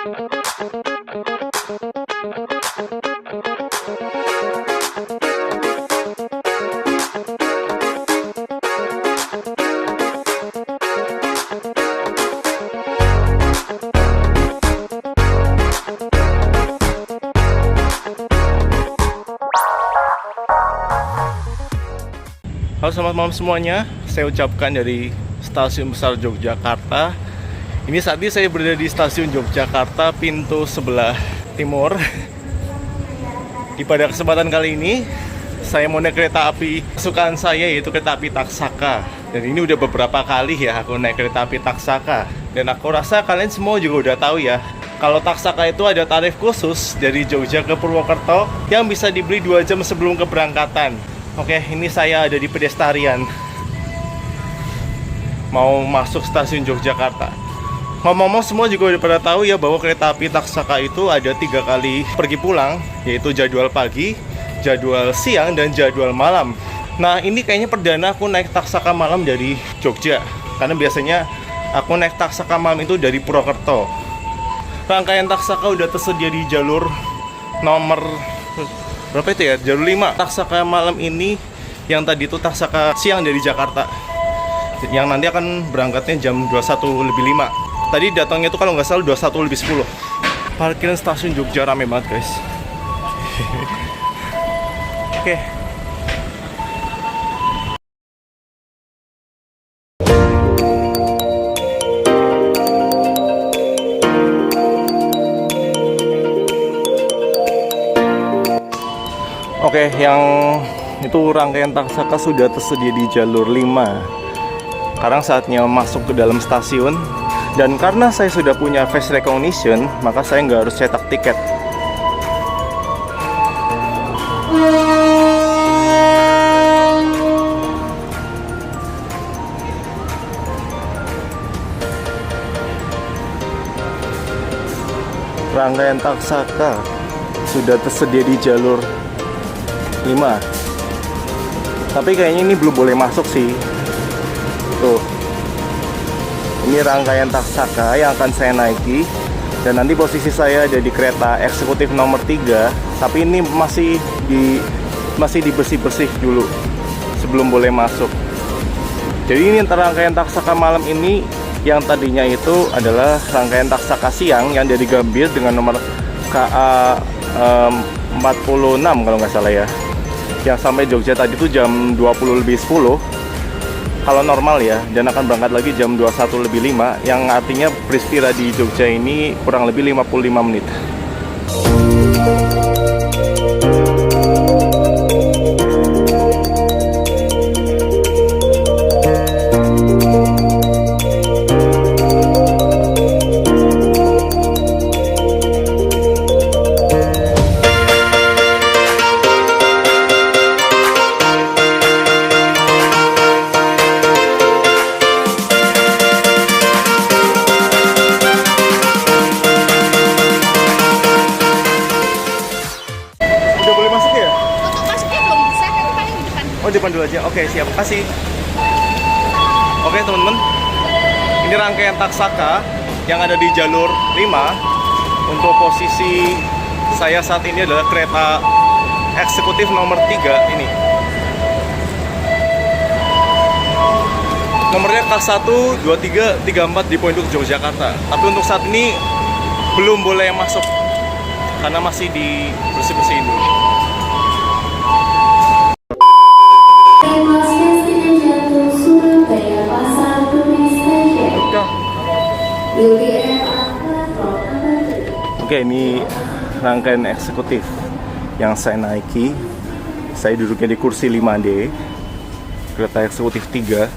Halo, selamat malam semuanya. Saya ucapkan dari Stasiun Besar Yogyakarta. Ini saat ini saya berada di Stasiun Yogyakarta, pintu sebelah timur. Pada kesempatan kali ini, saya mau naik kereta api kesukaan saya, yaitu kereta api Taksaka. Dan ini udah beberapa kali ya aku naik kereta api Taksaka. Dan aku rasa kalian semua juga udah tahu ya, kalau Taksaka itu ada tarif khusus dari Jogja ke Purwokerto yang bisa dibeli 2 jam sebelum keberangkatan. Oke, ini saya ada di Pedestarian, mau masuk stasiun Yogyakarta. Ngomong-ngomong, semua juga udah pada tahu ya bahwa kereta api Taksaka itu ada 3 kali pergi pulang, yaitu jadwal pagi, jadwal siang, dan jadwal malam. Nah, ini kayaknya perdana aku naik Taksaka malam dari Jogja, karena biasanya aku naik Taksaka malam itu dari Purwokerto. Rangkaian Taksaka udah tersedia di jalur nomor berapa itu ya? Jalur 5. Taksaka malam ini yang tadi itu Taksaka siang dari Jakarta, yang nanti akan berangkatnya jam 21:05. Tadi datangnya itu kalau nggak salah 21:10. Parkiran stasiun Jogja rame banget guys. Oke. Oke, yang itu rangkaian Taksaka sudah tersedia di jalur 5. Sekarang saatnya masuk ke dalam stasiun. Dan karena saya sudah punya face recognition, maka saya nggak harus cetak tiket. Rangkaian Taksaka sudah tersedia di jalur 5. Tapi kayaknya ini belum boleh masuk sih. Tuh, ini rangkaian Taksaka yang akan saya naiki. Dan nanti posisi saya ada di kereta eksekutif nomor 3. Tapi ini masih dibersih-bersih dulu sebelum boleh masuk. Jadi ini rangkaian Taksaka malam ini, yang tadinya itu adalah rangkaian Taksaka siang yang dari Gambir dengan nomor KA 46 kalau nggak salah ya, yang sampai Jogja tadi itu jam 20:10 kalau normal ya, dan akan berangkat lagi jam 21:05, yang artinya beristirahat di Jogja ini kurang lebih 55 menit. Oh, depan dulu aja. Oke, siap. Kasih. Oke, teman-teman. Ini rangkaian Taksaka yang ada di jalur 5. Untuk posisi saya saat ini adalah kereta eksekutif nomor 3 ini. Nomornya K1, 23, 34 di Pondok Yogyakarta. Tapi untuk saat ini belum boleh masuk karena masih di bersih-bersihin dulu. Oke, ini rangkaian eksekutif yang saya naiki. Saya duduknya di kursi 5D, kereta eksekutif 3.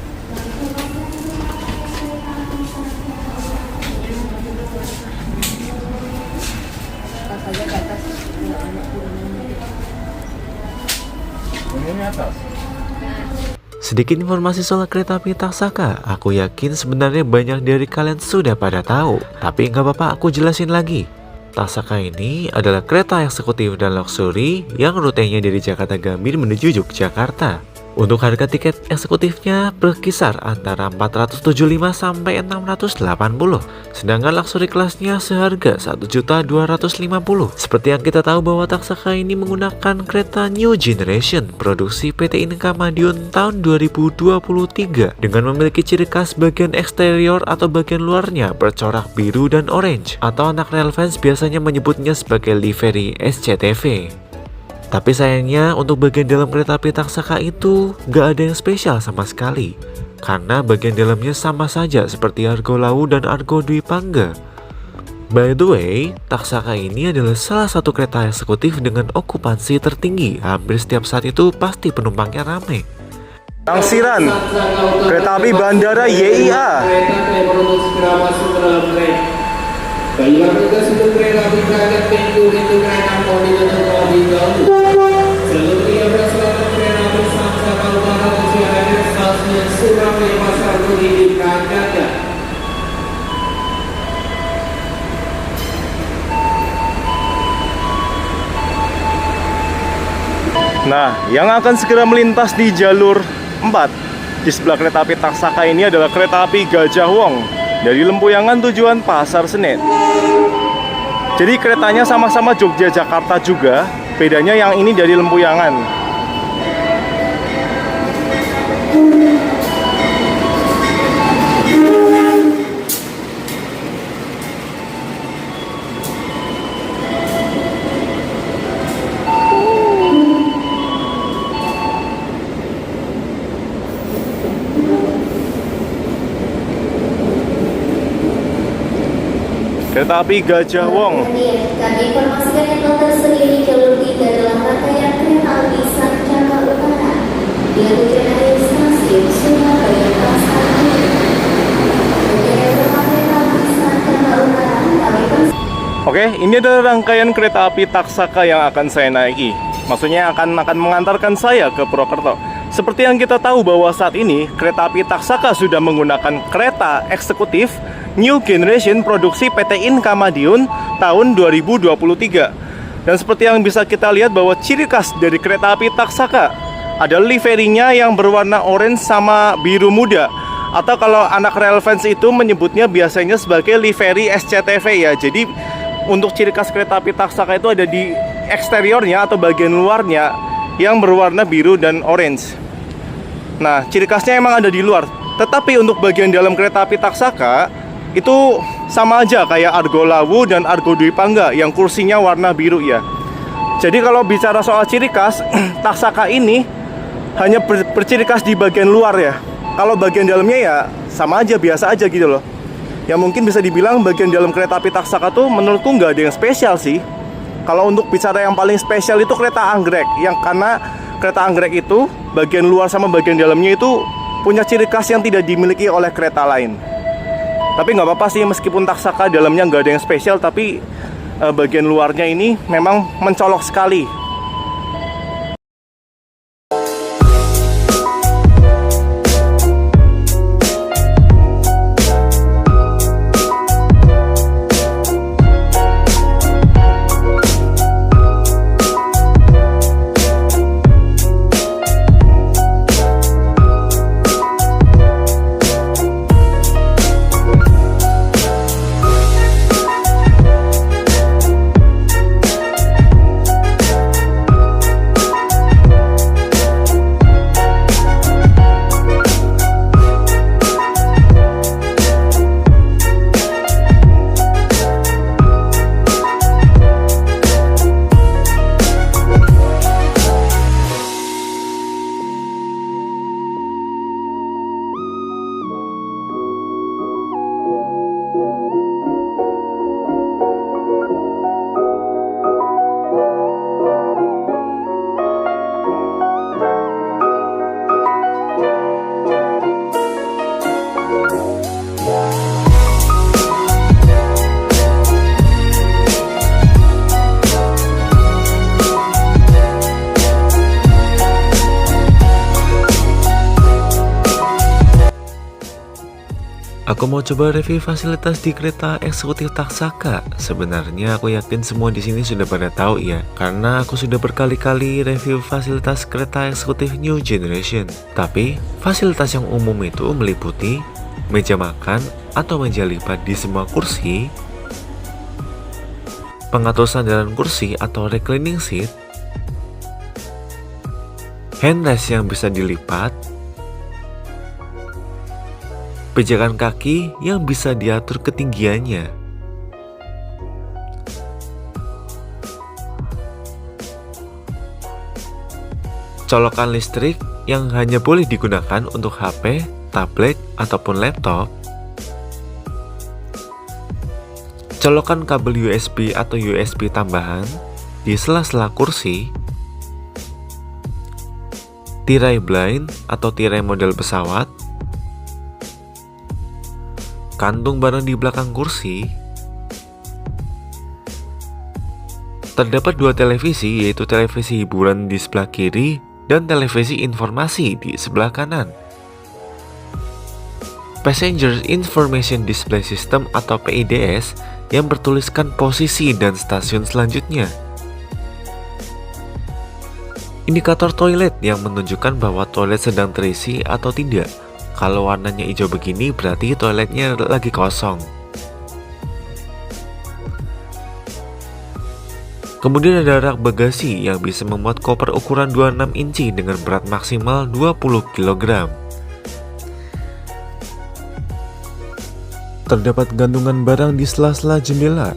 Sedikit informasi soal kereta api Taksaka. Aku yakin sebenarnya banyak dari kalian sudah pada tahu, tapi nggak apa-apa, aku jelasin lagi. Taksaka ini adalah kereta eksekutif dan luxury yang rutenya dari Jakarta Gambir menuju Yogyakarta. Untuk harga tiket eksekutifnya berkisar antara 475 sampai 680, sedangkan luxury kelasnya seharga 1.250. Seperti yang kita tahu bahwa Taksaka ini menggunakan kereta New Generation produksi PT Inka Madiun tahun 2023 dengan memiliki ciri khas bagian eksterior atau bagian luarnya bercorak biru dan orange, atau anak rel fans biasanya menyebutnya sebagai livery SCTV. Tapi sayangnya untuk bagian dalam kereta api Taksaka itu gak ada yang spesial sama sekali, karena bagian dalamnya sama saja seperti Argo Lawu dan Argo Dwi Pangga. By the way, Taksaka ini adalah salah satu kereta eksekutif dengan okupansi tertinggi. Hampir setiap saat itu pasti penumpangnya ramai. Tangsiran, kereta api bandara YIA. Kereta yang perlu segera masuk ke dalam rel. Baiklah kita sebelum kereta api berangkat pintu kereta mohon ditutup terlebih dahulu. Seluruhnya berasal kereta api Taksaka Utara Cianjur stasiun Surabaya Pasar Turi diberangkatkan. Nah, yang akan segera melintas di jalur 4 di sebelah kereta api Taksaka ini adalah kereta api Gajah Wong dari Lempuyangan tujuan Pasar Senen. Jadi keretanya sama-sama Jogja Jakarta juga, bedanya yang ini dari Lempuyangan. Kereta api Gajah Wong. Kami informasikan yang telah tersedia di jalur 3 dalam rangkaian kereta api Sancaka Utara dengan tujuan akhir stasiun Surabaya Pasar Turi. Untuk kereta api Sancaka Utara, kami Oke, ini adalah rangkaian kereta api Taksaka yang akan saya naiki. Maksudnya akan mengantarkan saya ke Purwokerto. Seperti yang kita tahu bahwa saat ini kereta api Taksaka sudah menggunakan kereta eksekutif New Generation produksi PT Inka Madiun tahun 2023. Dan seperti yang bisa kita lihat bahwa ciri khas dari kereta api Taksaka ada liverynya yang berwarna orange sama biru muda, atau kalau anak rel fans itu menyebutnya biasanya sebagai livery SCTV ya. Jadi untuk ciri khas kereta api Taksaka itu ada di eksteriornya atau bagian luarnya yang berwarna biru dan orange. Nah, ciri khasnya emang ada di luar. Tetapi untuk bagian dalam kereta api Taksaka itu sama aja kayak Argo Lawu dan Argo Dwi Pangga yang kursinya warna biru ya. Jadi kalau bicara soal ciri khas, Taksaka ini hanya berciri khas di bagian luar ya. Kalau bagian dalamnya ya sama aja, biasa aja gitu loh. Ya mungkin bisa dibilang bagian dalam kereta api Taksaka tuh menurutku nggak ada yang spesial sih. Kalau untuk bicara yang paling spesial itu kereta anggrek, yang karena kereta anggrek itu bagian luar sama bagian dalamnya itu punya ciri khas yang tidak dimiliki oleh kereta lain. Tapi nggak apa-apa sih, meskipun Taksaka dalamnya nggak ada yang spesial, tapi bagian luarnya ini memang mencolok sekali. Aku mau coba review fasilitas di kereta eksekutif Taksaka. Sebenarnya aku yakin semua di sini sudah pada tahu ya, karena aku sudah berkali-kali review fasilitas kereta eksekutif New Generation. Tapi fasilitas yang umum itu meliputi meja makan atau meja lipat di semua kursi, pengatur sandaran kursi atau reclining seat, handrest yang bisa dilipat, pijakan kaki yang bisa diatur ketinggiannya, colokan listrik yang hanya boleh digunakan untuk HP, tablet, ataupun laptop, colokan kabel USB atau USB tambahan di sela-sela kursi, tirai blind atau tirai model pesawat, kantung barang di belakang kursi, terdapat dua televisi, yaitu televisi hiburan di sebelah kiri dan televisi informasi di sebelah kanan. Passenger Information Display System atau PIDS yang bertuliskan posisi dan stasiun selanjutnya. Indikator toilet yang menunjukkan bahwa toilet sedang terisi atau tidak. Kalau warnanya hijau begini berarti toiletnya lagi kosong. Kemudian ada rak bagasi yang bisa memuat koper ukuran 26 inci dengan berat maksimal 20 kg. Terdapat gantungan barang di sela-sela jendela.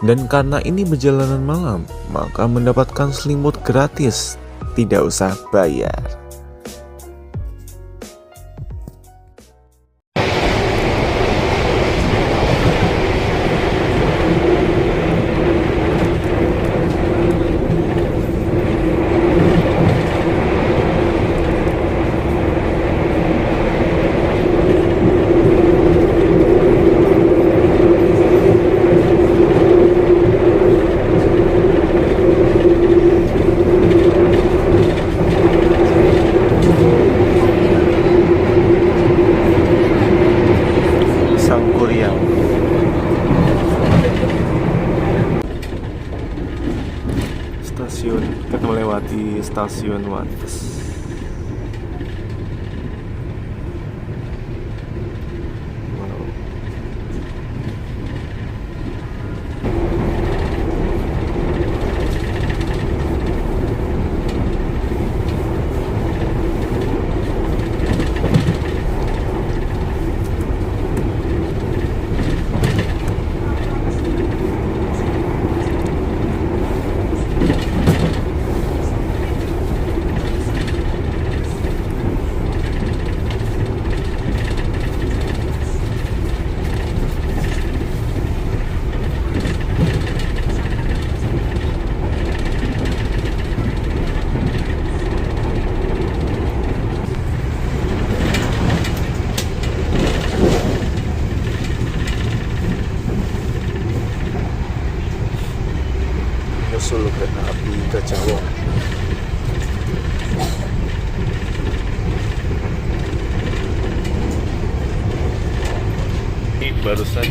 Dan karena ini perjalanan malam, maka mendapatkan selimut gratis. Tidak usah bayar. Kita melewati stasiun Wates. Nyusul kereta api Gajah Wong. Ini barusan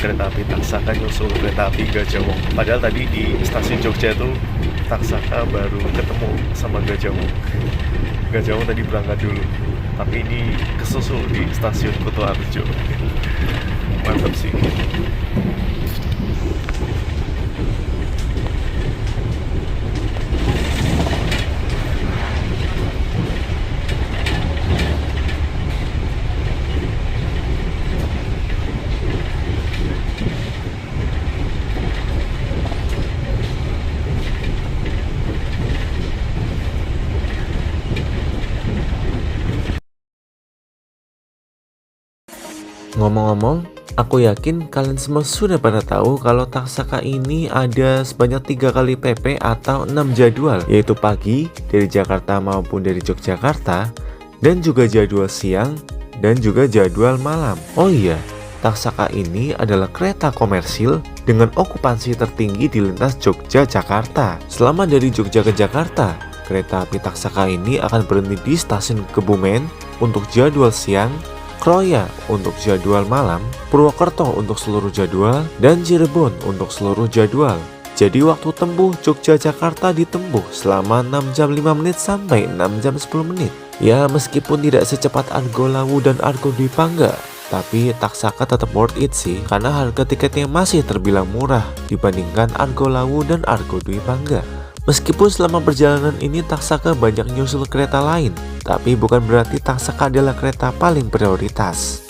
kereta api Taksaka nyusul kereta api Gajah Wong. Padahal tadi di stasiun Jogja itu Taksaka baru ketemu sama Gajah Wong. Gajah Wong tadi berangkat dulu, tapi ini kesusul di stasiun Kutoarjo. Mantap sih. Ngomong-ngomong, aku yakin kalian semua sudah pada tahu kalau Taksaka ini ada sebanyak 3 kali PP atau 6 jadwal, yaitu pagi dari Jakarta maupun dari Yogyakarta, dan juga jadwal siang dan juga jadwal malam. Oh iya, Taksaka ini adalah kereta komersil dengan okupansi tertinggi di lintas Jogja-Jakarta. Selama dari Jogja ke Jakarta, kereta api Taksaka ini akan berhenti di stasiun Kebumen untuk jadwal siang, Kroya untuk jadwal malam, Purwokerto untuk seluruh jadwal, dan Cirebon untuk seluruh jadwal. Jadi waktu tempuh Jogja-Jakarta ditempuh selama 6 jam 5 menit sampai 6 jam 10 menit. Ya meskipun tidak secepat Argo Lawu dan Argo Dwi Pangga, tapi Taksaka tetap worth it sih karena harga tiketnya masih terbilang murah dibandingkan Argo Lawu dan Argo Dwi Pangga. Meskipun selama perjalanan ini Taksaka banyak nyusul kereta lain, tapi bukan berarti Taksaka adalah kereta paling prioritas.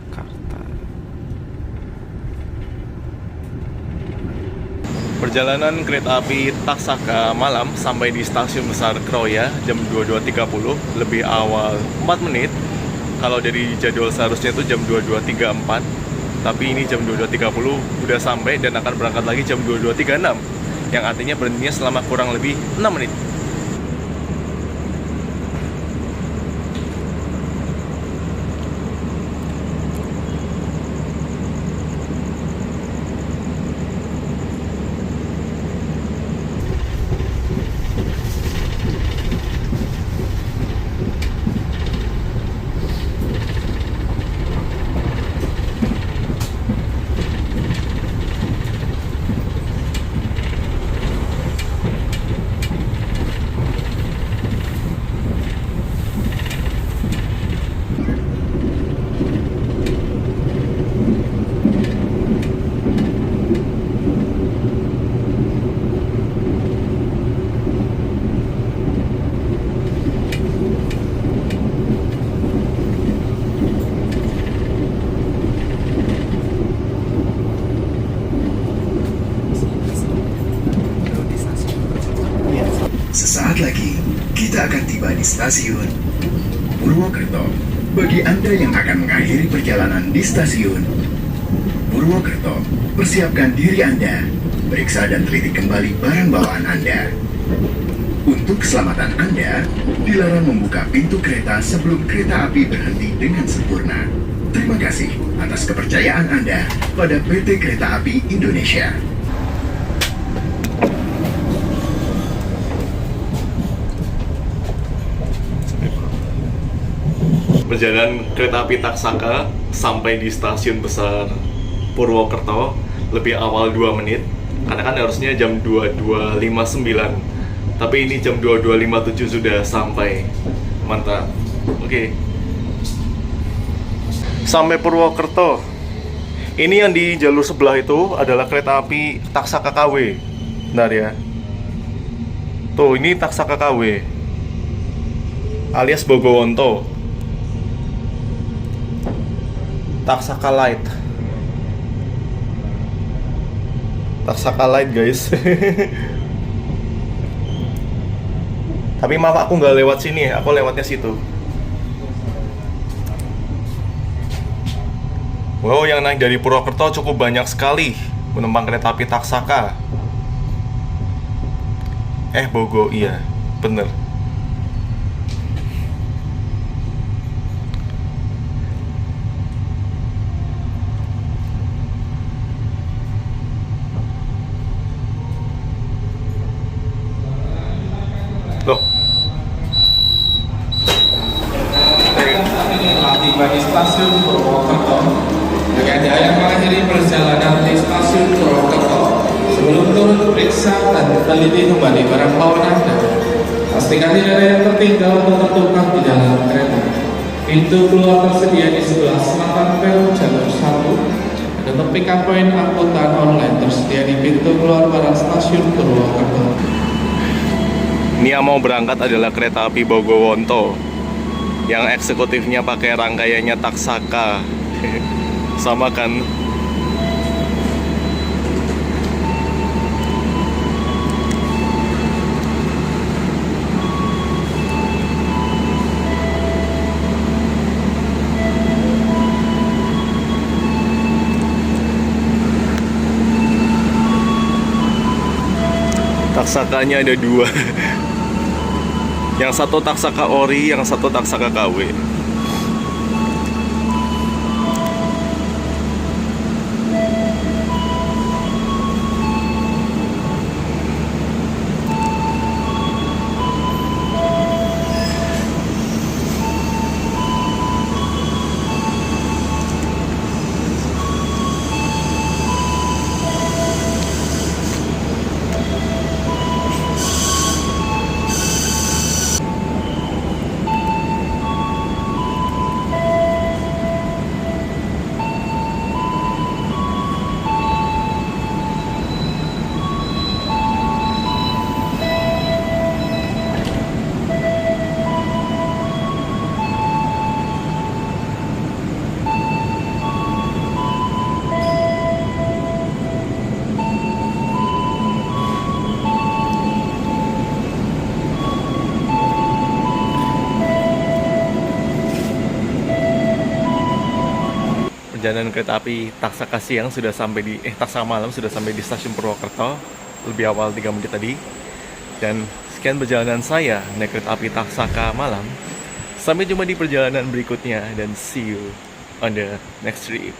Jakarta. Perjalanan kereta api Taksaka malam sampai di stasiun besar Kroya jam 22.30, lebih awal 4 menit. Kalau dari jadwal seharusnya itu jam 22.34, tapi ini jam 22.30 udah sampai dan akan berangkat lagi jam 22.36, yang artinya berhentinya selama kurang lebih 6 menit. Sesaat lagi kita akan tiba di stasiun Purwokerto. Bagi Anda yang akan mengakhiri perjalanan di stasiun Purwokerto, persiapkan diri Anda. Periksa dan teliti kembali barang bawaan Anda. Untuk keselamatan Anda, dilarang membuka pintu kereta sebelum kereta api berhenti dengan sempurna. Terima kasih atas kepercayaan Anda pada PT Kereta Api Indonesia. Perjalanan kereta api Taksaka sampai di stasiun besar Purwokerto lebih awal 2 menit. Karena kan harusnya jam 22.59, tapi ini jam 22.57 sudah sampai. Mantap. Oke. Sampai Purwokerto. Ini yang di jalur sebelah itu adalah kereta api Taksaka KW. Bentar ya. Tuh, ini Taksaka KW alias Bogowonto. Taksaka Light. Taksaka Light, guys. Tapi maaf, aku nggak lewat sini, aku lewatnya situ. Wow, yang naik dari Purwokerto cukup banyak sekali penumpang kereta api Taksaka. Bogo, iya, bener. Loh, Telah tiba di stasiun Purwokerto. Bagi Anda yang mengakhiri perjalanan di stasiun Purwokerto, sebelum turun periksa dan teliti kembali barang bawaan Anda. Pastikan tidak ada yang tertinggal atau tertukar di dalam kereta. Pintu keluar tersedia di sebelah selatan peron jalur 1. Dan untuk pick-up point angkutan online tersedia di pintu keluar barat stasiun Purwokerto. ini yang mau berangkat adalah kereta api Bogowonto yang eksekutifnya pakai rangkaiannya Taksaka. Sama kan? Taksakanya ada 2. Yang satu Taksaka Ori, yang satu Taksaka KW. Perjalanan kereta api Taksaka siang sudah sampai di Taksaka malam sudah sampai di stasiun Purwokerto lebih awal 3 menit tadi. Dan sekian perjalanan saya naik kereta api Taksaka malam. Sampai jumpa di perjalanan berikutnya dan see you on the next trip.